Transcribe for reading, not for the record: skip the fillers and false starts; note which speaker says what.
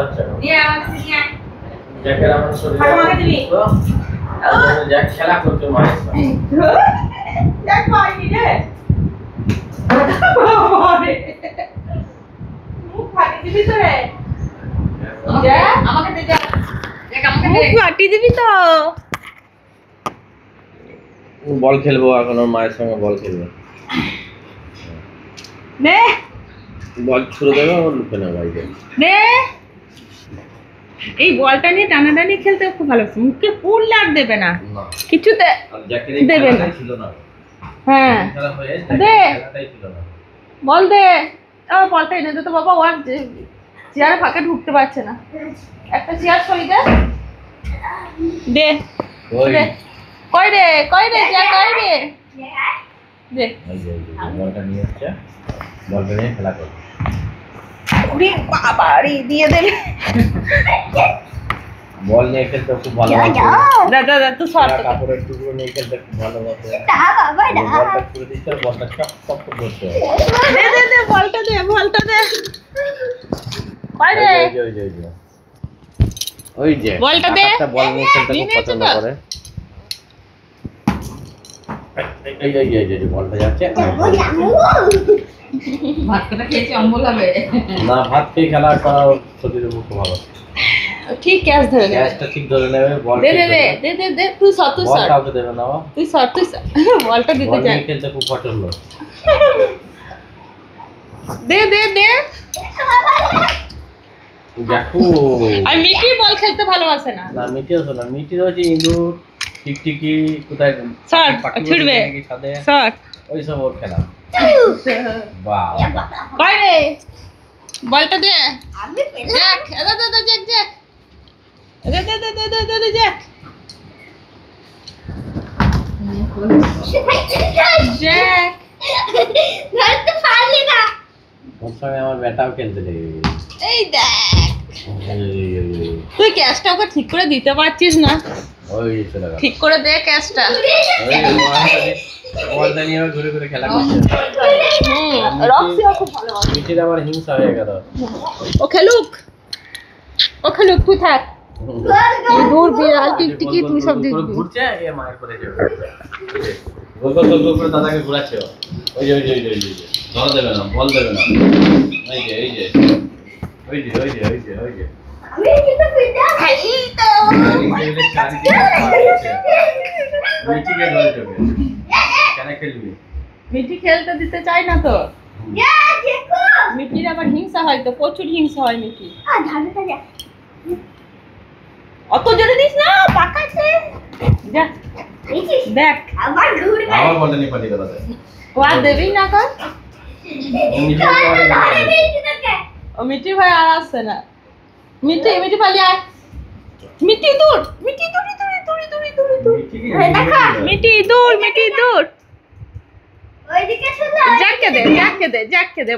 Speaker 1: হচ্ছে না নিয়ে আমাকে নিয়ে জ্যাকের আমার শরীরে আমাকে দিবি জ্যাক খেলা করতে মারিস জ্যাক মারি রে বাবারে মুখ ফাটি দিবি তো রে জ্যাক আমাকে দে জ্যাক আমাকে দে মুখ ফাটি দিবি তো বল খেলবো এখন ওর মায়ের সঙ্গে বল খেলবো নে বল ছুড়ে দেবে ও লুকে না বাইরে নে এই বলটা নিয়ে টানাটানি খেলতে খুব ভালো লাগছে মুখে পুরলে আর দেবে না কিছুতে দেবে না ছিল না হ্যাঁ দে বল দে ও বলটা এনে দে তো বাবা ওর চেয়ারে ফাঁকে ঢুকতে পারছে না একটা চেয়ার সই দে দে কই রে যা কই রে দে বলটা নিয়ে আসছে বলটা নিয়ে খেলা কর ওরে বাবা রে দিয়ে দে বল নিয়ে খেলতে খুব ভালো লাগে দাদা তুই শর্ট কাপড়ের টুকরো নিয়ে খেলতে খুব ভালো লাগে তা বাবা দা বলটা পুরো দিতে বলটা চপ করতে দে বলটা দে কই রে ওই যে বলটা দে একটা বল নিয়ে খেলতে খুব পছন্দ করে এই বলটা যাচ্ছে ভাতটা খেয়েছি অম্বল হবে না ভাত খেয়ে খেলা করা শরীরের পক্ষে ভালো ঠিক ক্যাচ ধরে নেবে ক্যাচটা ঠিক ধরে নেবে বল দে তুই শট বল কাউকে দেবে না তুই শট বলটা দিতে যা বল খেলতে খুব পছন্দ দে দেখো আর মিটি বল খেলতে ভালোবাসে না মিটি আছে না মিটি রয়েছে ইঁদুর টিকটিকি কোথায় শট ছুড়বে শট ওই সব ওর খেলা বাহ কই রে বলটা দে আমি জ্যাক দে জ্যাক দে জ্যাক জ্যাক ধরতে পারলি না ওর সঙ্গে আমার ব্যাটাও খেলতে রে এই দেখ তুই ক্যাচটা ওকে ঠিক করে দিতে পারছিস না ওই চলে গেল ঠিক করে দে ক্যাচটা বলটা নিয়ে ঘুরে খেলা করছে রক্সি খুব ভালোবাসে মিটির আবার হিংসা হয়ে গেল ও খেলুক তুই থাক দূর বিড়াল টিকটিকি তুই সব দেখবি ঘুরছে এ মার করে যাবে গোল করে দাদাকে ঘোরাচ্ছে ওই যে ধর দেবে না বল দেবে না এই যে আমি কিন্তু পিটা খাই তো মিটিকে ধরে যাবে কেন খেলবি মিটি খেলতে দিতে চাই না তো দেখো মিটির আবার হিংসা হয় তো প্রচুর হিংসা হয় মিটি ধারটা যা অত জোরে দিস না পাকাছে যা দেখ আবার ঘুরে আবার বলটা নিয়ে পাটি গেল ও আর দেবেই না কর ও মিটি ভাই আর আসছে না মিটি পালি আয় মিটি দূর মিটি দূর ওইদিকে শুনো জ্যাককে দে